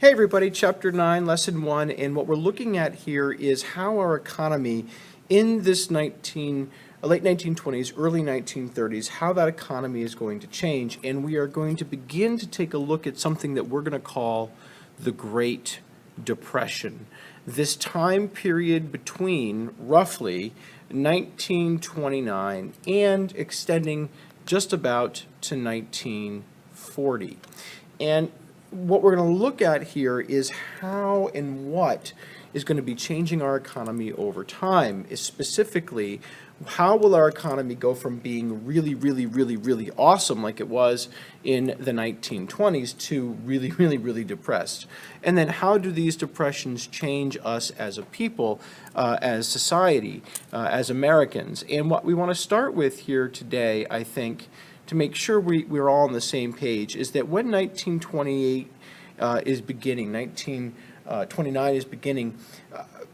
Hey everybody, Chapter 9, Lesson 1, and what we're looking at here is how our economy in this late 1920s, early 1930s, how that economy is going to change, and we are going to begin to take a look at something that we're going to call the Great Depression. This time period between roughly 1929 and extending just about to 1940. And what we're going to look at here is how and what is going to be changing our economy over time. Is specifically, how will our economy go from being really awesome like it was in the 1920s to really depressed? And then how do these depressions change us as a people, as society, as Americans? And what we want to start with here today, I think, to make sure we're all on the same page, is that when 1928 is beginning, 1929 is beginning,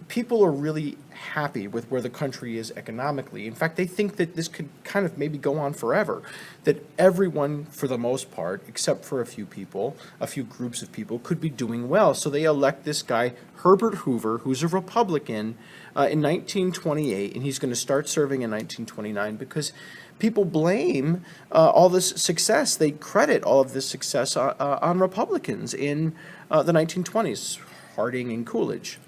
people are really happy with where the country is economically. In fact, they think that this could kind of maybe go on forever, that everyone, for the most part, except for a few people, a few groups of people, could be doing well. So they elect this guy, Herbert Hoover, who's a Republican, in 1928, and he's going to start serving in 1929 because people blame all this success. They credit all of this success on Republicans in the 1920s, Harding and Coolidge.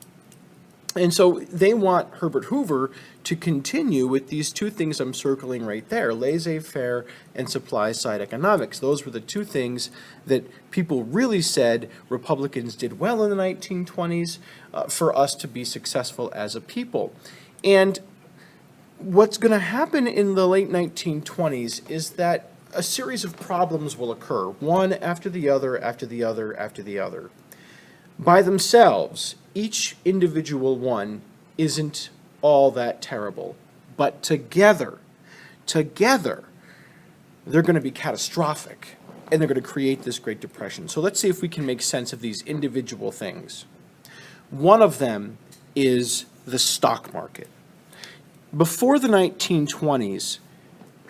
And so they want Herbert Hoover to continue with these two things I'm circling right there, laissez-faire and supply-side economics. Those were the two things that people really said Republicans did well in the 1920s for us to be successful as a people. And what's going to happen in the late 1920s is that a series of problems will occur, one after the other, after the other, after the other. By themselves, each individual one isn't all that terrible, but together, they're going to be catastrophic, and they're going to create this Great Depression. So let's see if we can make sense of these individual things. One of them is the stock market. Before the 1920s,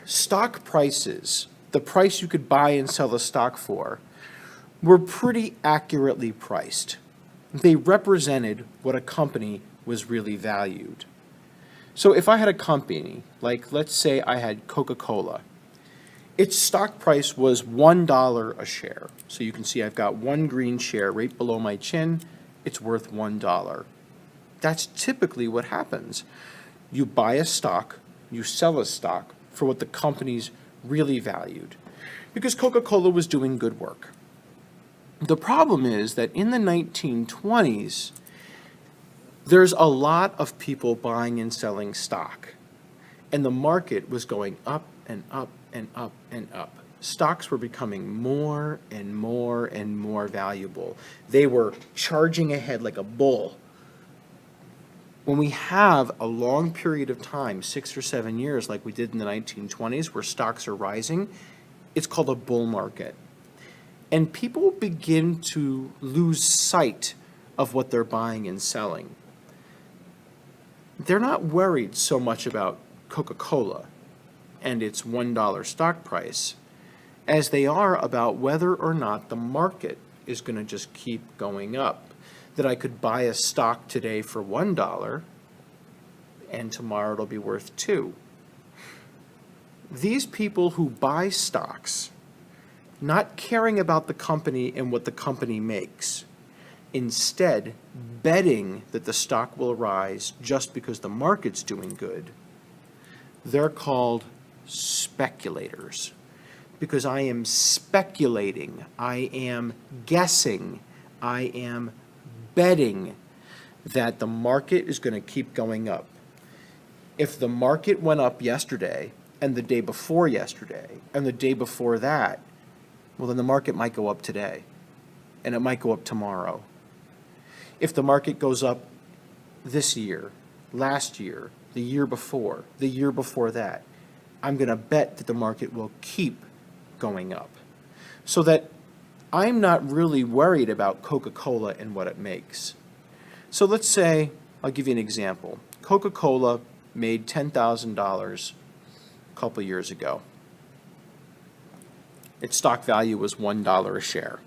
stock prices, the price you could buy and sell a stock for, were pretty accurately priced. They represented what a company was really valued. So if I had a company, like let's say I had Coca-Cola, its stock price was $1 a share. So you can see I've got one green share right below my chin. It's worth $1. That's typically what happens. You buy a stock, you sell a stock for what the company's really valued, because Coca-Cola was doing good work. The problem is that in the 1920s, there's a lot of people buying and selling stock, and the market was going up and up and up and up. Stocks were becoming more and more valuable. They were charging ahead like a bull. When we have a long period of time, 6 or 7 years like we did in the 1920s, where stocks are rising, it's called a bull market. And people begin to lose sight of what they're buying and selling. They're not worried so much about Coca-Cola and its $1 stock price as they are about whether or not the market is going to just keep going up. That I could buy a stock today for $1 and tomorrow it'll be worth $2. These people who buy stocks, not caring about the company and what the company makes, instead betting that the stock will rise just because the market's doing good, they're called speculators. Because I am speculating, I am guessing, I am betting that the market is going to keep going up. If the market went up yesterday and the day before yesterday and the day before that, well, then the market might go up today, and it might go up tomorrow. If the market goes up this year, last year, the year before that, I'm going to bet that the market will keep going up. So that I'm not really worried about Coca-Cola and what it makes. So let's say, I'll give you an example. Coca-Cola made $10,000 a couple years ago. Its stock value was $1 a share.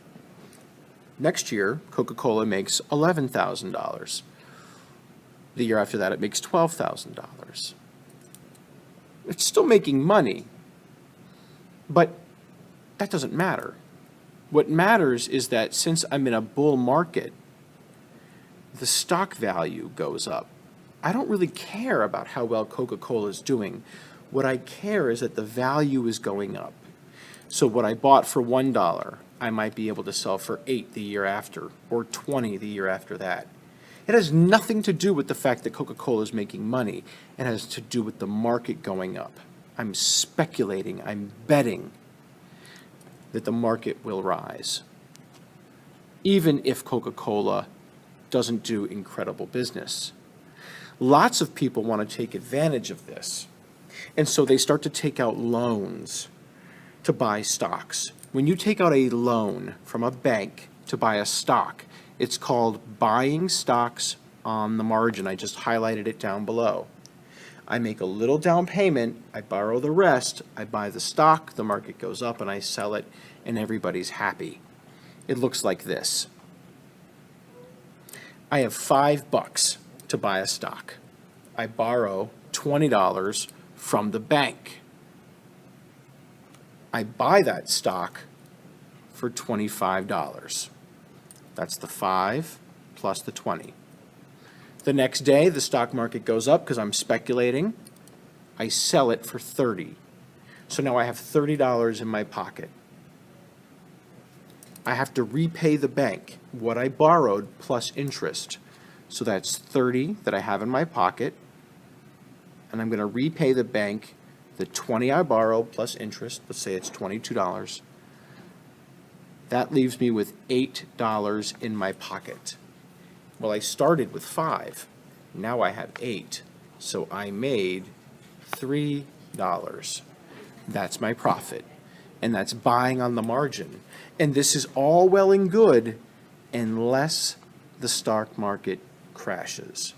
Next year, Coca-Cola makes $11,000. The year after that, it makes $12,000. It's still making money, but that doesn't matter. What matters is that since I'm in a bull market, the stock value goes up. I don't really care about how well Coca-Cola is doing. What I care is that the value is going up. So what I bought for $1, I might be able to sell for $8 the year after, or $20 the year after that. It has nothing to do with the fact that Coca-Cola is making money. It has to do with the market going up. I'm speculating, I'm betting that the market will rise, even if Coca-Cola doesn't do incredible business. Lots of people want to take advantage of this, and so they start to take out loans to buy stocks. When you take out a loan from a bank to buy a stock, it's called buying stocks on the margin. I just highlighted it down below. I make a little down payment, I borrow the rest, I buy the stock, the market goes up, and I sell it, and everybody's happy. It looks like this. I have $5 to buy a stock. I borrow $20 from the bank. I buy that stock for $25. That's the 5 plus the 20. The next day, the stock market goes up because I'm speculating. I sell it for 30. So now I have $30 in my pocket. I have to repay the bank what I borrowed plus interest. So that's 30 that I have in my pocket. And I'm going to repay the bank the 20 I borrowed plus interest. Let's say it's $22. That leaves me with $8 in my pocket. Well, I started with 5. Now I have 8. So I made $3. That's my profit. And that's buying on the margin. And this is all well and good unless the stock market crashes.